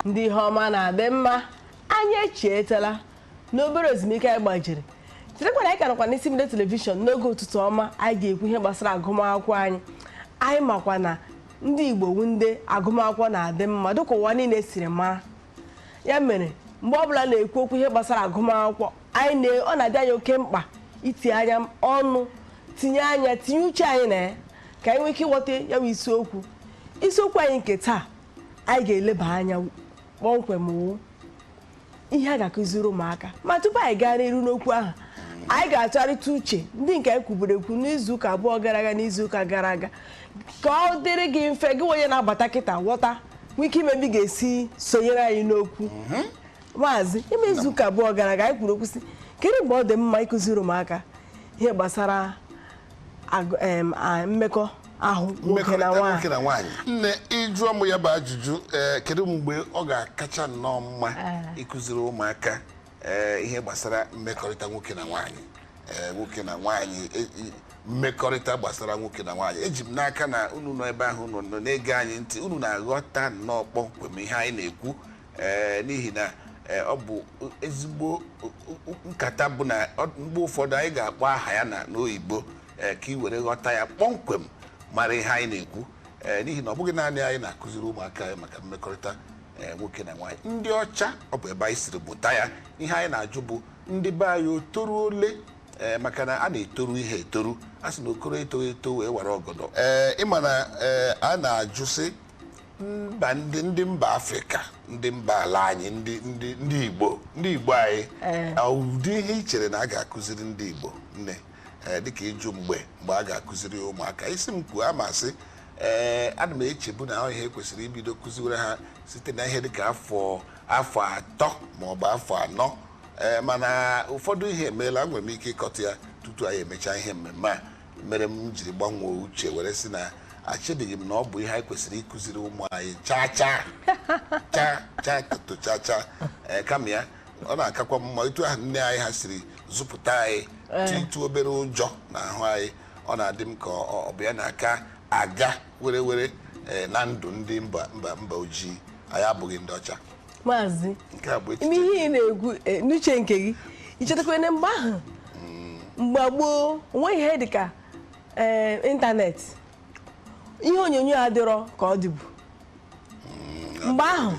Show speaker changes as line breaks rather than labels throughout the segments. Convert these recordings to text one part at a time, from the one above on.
ndị ihe ọma na-adị mma anyị echietela n'obere ezumike anyị gbajiri chetakwana anyị ka nọkwa n'isi mbido telivishọn n'oge ụtụtụ ọma anyị ga-ekwu ihe gbasara agụmakwụkwọ anyị makwa na ndị Igbo ndị agụmakwụkwọ na-adị mma dịka ụwa niile siri mara ya mere mgbe ọbụla na-ekwu okwu ihe gbasara agụmakwụkwọ ọ na-adị anyị oke mkpa iti anya ọnụ tinye anya tinye uche anyị na ya ka anyị nwee ike ịghọta ya bụ isiokwu anyị nke taa anyị ga-eleba anya kpọmkwem ihe a ga-akụziri ụmụaka ma tupu anyị gaa n'iru n'okwu ahụ anyị ga-atụgharịta uche ndị nke anyị kwuburu ekwu n'izuụka abụọ gara aga n'izuụka gara aga ka ọ dịrị gị mfe gị onye na-abata kịta ghọta nwee ike imebi ga-esi sonyere anyị n'okwu maazị ime izuụka abụọ gara aga anyị kwuru okwu sị kedu mgbe ọ dị mma ịkụziri ụmụaka ihe gbasara mmekọ ahụ nwoke na nwaanyị.
Nne ịjụọ m ya bụ ajụjụ kedu mgbe ọ ga-akacha nnọọ mma ịkụziri ụmụaka ihe gbasara mmekọrịta nwoke na nwaanyị mmekọrịta gbasara nwoke na nwaanyị eji m n'aka na unu nọ ebe ahụ unu nọ na-ege anyị ntị unu na-aghọta nnọọ kpọmkwem ihe anyị na-ekwu n'ihi na ọ bụ ezigbo nkata bụ na mgbe ụfọdụ anyị ga-akpọ aha ya n'oyibo ka ị were ghọta ya kpọmkwem mara ihe anyị na-ekwu n'ihi na ọ bụghị naanị anyị na-akụziri ụmụaka anyị maka mmekọrịta nwoke na nwaanyị ndị ọcha ọ bụ ebe anyị siri mụta ya ihe anyị na-ajụ bụ ndị be anyị o toru ole maka na a na-etoru ihe etoru a sị na okoro etoghị eto wee wara ọgọdọ ịma na a na-ajụ sị mba ndị mba Afrịka ndị mba ala anyị ndị Igbo anyị ụdị ihe i chere na a ga-akụziri ndị Igbo nne dịka ịjụ mgbe a ga-akụziri ụmụaka isi m kwuo ama sị ana m echebu na ihe kwesịrị ibido kụziwere ha site na ihe dịka afọ 3 maọbụ afọ 4 mana ụfọdụ ihe emeela nwere m ike ịkọta ya tutu anyị emechaa ihe mmemme a mere m jiri gbanwee uche were sị na achebeghị m na ọ bụ ihe anyị kwesịrị ịkụziri ụmụ anyị cha kama ya ọ na-akakwa mma etu ahụ nne anyị ha siri zụpụta anyị titu obere ụjọ n'ahụ anyị ọ na-adị m ka ọ bụ ya na-aka aga were na ndụ ndị mba ojii anyị abụghị ndị ọcha.
Maazị ime ihe ị na-ekwu n'uche nke gị ichetakwana mgbe ahụ mgbe gboo onweghị ihe dịka ịntanetị ihe onyonyo adịrọ ka ọ dịbu mgbe ahụ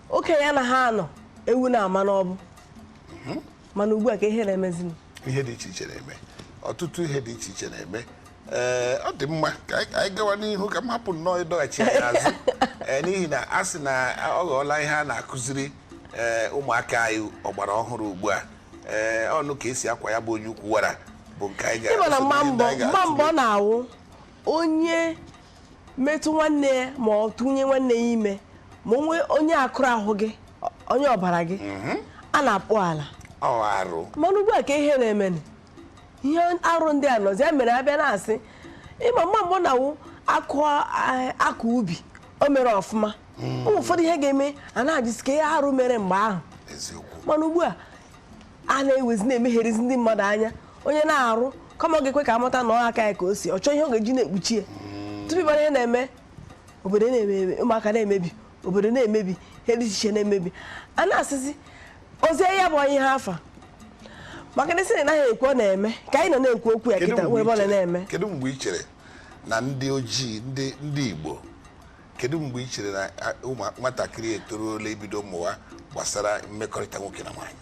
okenye anaghị anọ ewu na-ama n'ọbụ mana ugbu a ka ihe na-emezi
ihe dị iche iche na-eme ọtụtụ ihe dị iche iche na-eme ọ dị mma ka anyị gawa n'ihu ka m hapụ nnọọ ịdọghachi anyị azụ n'ihi na a sị na ọ ghọọla ihe a na-akụziri ụmụaka anyị ọgbara ọhụrụ ugbu a ọnụ ka esi akwa ya bụ onye ukwu wara bụ nke anyị
ga-mgba mbọ ọ na-awụ onye metụ nwanne ya ma ọ tụnye nwanne ya ime ma onye akụrụ ahụ gị onye ọbara gị a na-akpụ ala mana ugbu a ka ihe na-eme ihe arụ ndị a nọzi ya mere abịa na-asị ịma mma mbọ na-awụ akụ ubi o mere ọfụma ụfọdụ ihe ga-eme a na-ajụsi ka ihe arụ mere mgbe ahụ mana ugbu a na-ewezi na-emegherizi ndị mmadụ anya onye na-arụ kama ọ ga-ekwe ka amata na ọ aka ya ka o si ọ chọọ ihe ọ ga-eji na-ekpuchi ya tupu ịbara ihe na-eme obodo na-emebi ụmụaka na-emebi obodo na-emebi ihe dị iche na-emebi a na-asịzi ozie ya bụ onye ha afa maka na isi na naghị ekwu ọ na-eme ka anyị nọ na-ekwu okwu ya kịta nwere ọ na-eme.
Kedu mgbe ị chere na ndị ojii ndị Igbo kedu mgbe ị chere na nwatakịrị etoruola ibido mụwa gbasara mmekọrịta nwoke na nwaanyị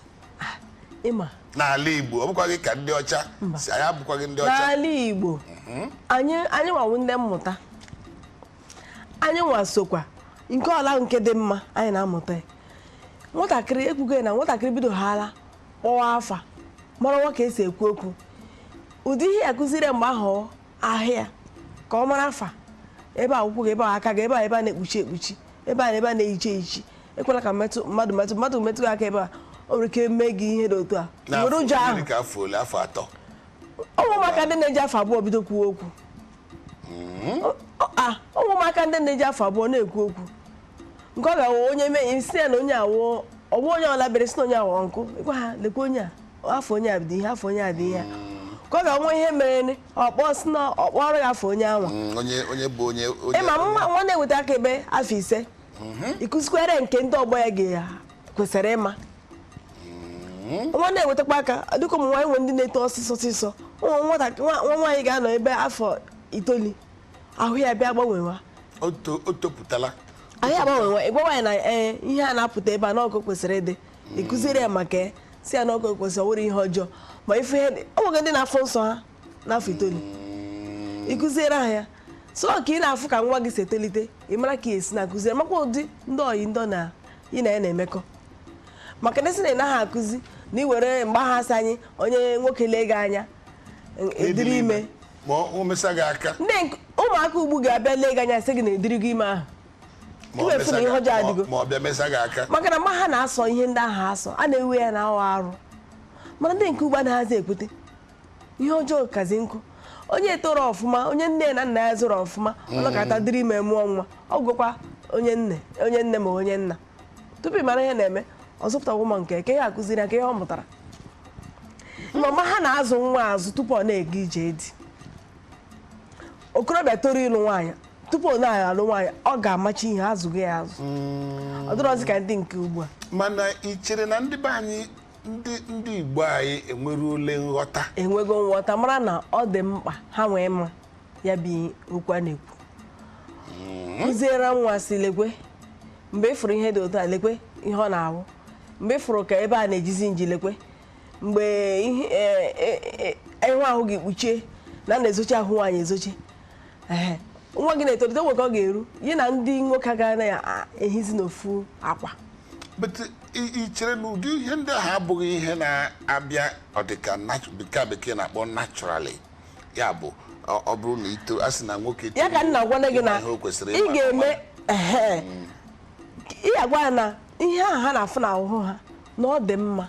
ịma
n'ala Igbo ọ bụkwa gị ka ndị ọcha si anyị abụkwa gị ndị ọcha
n'ala Igbo anyị nwawu ndị mmụta anyị nwa sokwa nke ọla nke dị mma anyị na-amụta nwatakịrị ekwugo na nwatakịrị bido hala kpọwa afa mara nwa ka esi ekwu okwu ụdị ihe akụziri mgbe ahụ ahịa ka ọ mara afa ebe a ụkwụ gị ebe a aka gị ebe a na-ekpuchi ekpuchi ebe a na-ehicha ehichi ekwela ka mmadụ metụ gị aka ebe a o nwere ike mee gị ihe dị otu a were ụjọ ahụ ụmụaka ndị na-eji afọ abụọ bido kwuo okwu ụmụaka ndị na-eji afọ abụọ na-ekwu okwu nke ọ ga-awụ onye mee isi ya na onye awụ ọgbụ onye ọla bere si na onye awọ nkụ ịgwa ha lekwa onye a afọ onye a dị ihe afọ onye a dị ihe ka ọ ga-nwe ihe mere ọkpọ ọrụ ya afọ onye anwa ịma nwa na-eweta aka ebe afọ 5 ịkụzikwere nke ndị ọgbọ ya kwesịrị ịma. Nwa na-ewetakwa aka dịka ụmụ nwaanyị nwe ndị na-eto ọsịsọ nwa nwaanyị ga-anọ ebe afọ 9 ahụ ya bịa gbanwewa
o topụtala
ahụ ya gbanwewa ịgwa nwaanyị na ihe a na-apụta ebe a n'ọkụ kwesịrị ịdị ịkụziri ya maka si ya n'ọkụ kwesịrị ọ were ihe ọjọọ ma ife ihe ọ nweghị ndị na-afụ nsọ ha n'afọ 9 ịkụziere ha ya so ka ị na-afụ ka nwa gị si etolite ị mara ka esi na-akụziri makwa ụdị ndị oyi ndị na ị na ya na-emekọ maka na esi na ị naghị akụzi na ị were mgbaghasị anyị onye nwoke lee gị anya ediri ime
ma o mesa gị aka
ndị ụmụaka ugbu ga-abịa lee gị anya sị gị na ediri gị ime ahụ iwefu na ihe ọjọọ adịgo
ma ọ bịa mesa gị aka
maka na mma ha na-asọ ihe ndị ahụ asọ a na-ewe ya na awa arụ mana ndị nke ugbu anaghịzi ekwute ihe ọjọọ kazi nkụ onye toro ọfụma onye nne na nna ya zụrụ ọfụma ọnọkata dịrị ime mụọ nwa ọ gụkwa onye nne ma onye nna tupu ị mara ihe na-eme ọ zụpụta ma nke ya akụziri ya ka ihe ọ mụtara mama ha na-azụ nwa azụ tupu ọ na-ega ije di okorobịa toro ịlụ nwaanyị tupu ọ na-alụ nwaanyị ọ ga-amachi ihe azụghị ya azụ ọ dịrọzi ka ndị nke ugbu a
mana ị chere na ndị be anyị ndị Igbo anyị enweruole nghọta
enwego nghọta mara na ọ dị mkpa ha nwee mma ya bụ okwu a na-ekwu kụziere nwa si lekwe mgbe ị fụrụ ihe dị otu a lekwe ihe ọ na-awụ mgbe ị fụrụ ka ebe a na-ejizi nji lekwe mgbe ịhụ ahụ gị kpuchie na na-ezochi ahụ nwaanyị ezochi nwa gị na-etolite nwe ka ọ ga-eru yi na ndị nwoke agaghị na-ehizi n'ofu akwa
ị chere na ụdị ihe ndị ahụ abụghị ihe na-abịa ọdịka bekee na-akpọ naturally ya bụ ọ bụrụ na ito a sị na nwoke
ya ka nna gwana gị na ị ga-eme ị agwa na ihe ahụ ha na-afụ n'ahụhụ ha na ọ dị mma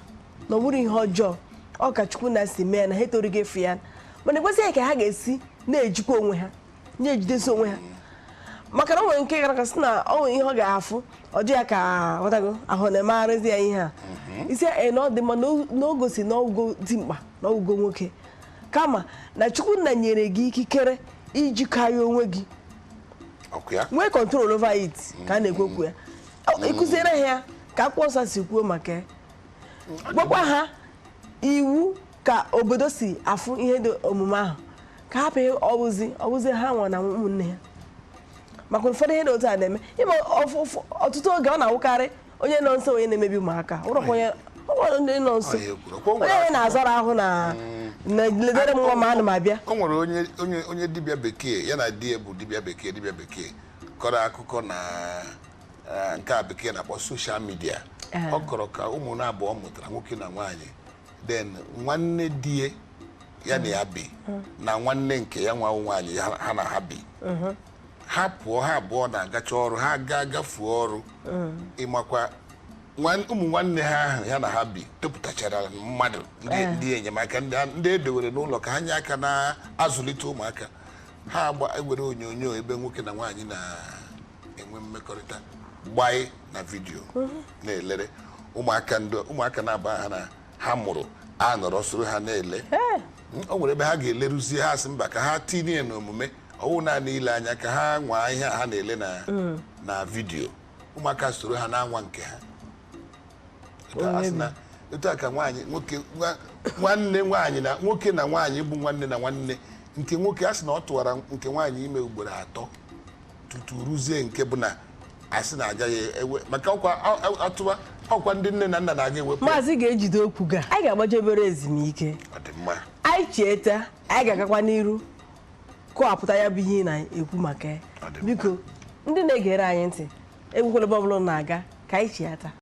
na ọ bụrụ ihe ọjọọ ọ ka Chukwu na-si mee na ha etorigo efu ya mana ekwesịghị ka ha ga-esi na-ejikwa onwe ha na-ejidesi onwe ha maka na o nwere nke gara kasị na ọ nwere ihe ọ ga-afụ ọjọọ ya ka ghọtago ahụ na-emegharịzi ya ihe a isi na ọ dị mma na o gosi na ọgwụgo dị mkpa na ọgwụgo nwoke kama na Chukwu na nyere gị ikikere ijikọ ya onwe gị nwee control over it ka a na-ekwekwu ya ịkụziere ha ya ka akwụkwọ nsọ si kwuo maka ya gwakwa ha iwu ka obodo si afụ ihe dị omume ahụ ka hapụ ọbụzi ha nwa na ụmụnne ya maka ụfọdụ ihe dị otu a na-eme ime ọtụtụ oge ọ na-awụkarị onye nọ nso onye na-emebi ụmụaka ndị nọ nso onye na-azọrọ ahụ na ledere m nwa ma anụ m abịa
o nwere onye dibịa bekee ya na di ya bụ dibịa bekee kọrọ akụkọ na nke a bekee na-akpọ soshal midia ọ kọrọ ka ụmụ abụọ mụtara nwoke na nwaanyị then nwanne di ya na ya bi na nwanne nke ya nwa nwaanyị ha na ha bi ha pụọ ha abụọ na-agacha ọrụ ha gafuo ọrụ ịmakwa ụmụ nwanne ha ahụ ya na ha bi topụtachara mmadụ ndị enyemaka ndị edewere n'ụlọ ka ha nye aka na-azụlite ụmụaka ha ewere onyonyo ebe nwoke na nwaanyị na-enwe mmekọrịta gbanye na vidiyo na-elere ụmụaka na-aba ha na ha mụrụ a nọrọ soro ha na-ele o nwere ebe ha ga-eleruzie ha sị mba ka ha tinye n'omume ọwụ naanị ile anya ka ha nwaa ihe ha na-ele na vidiyo ụmụaka soro ha na-anwa nke ha etu a ka nwanne nwaanyị na nwoke na nwaanyị bụ nwanne na nwanne nke nwoke a sị na ọ tụwara nke nwaanyị ime ugboro 3 tutu ruzie nke bụ na asị na agaghị ewe maka ọkwa ndị nne na nna na-aga ewepụ
maazị ga-ejide okwu ga anyị ga-agbajebere ezumike anyị cheta anyị ga-agakwa n'iru kọwapụta ya bụ ihe na-ekwu maka ya biko ndị na-egere anyị ntị egwukwala ebe ọbụla na-aga ka anyị chiata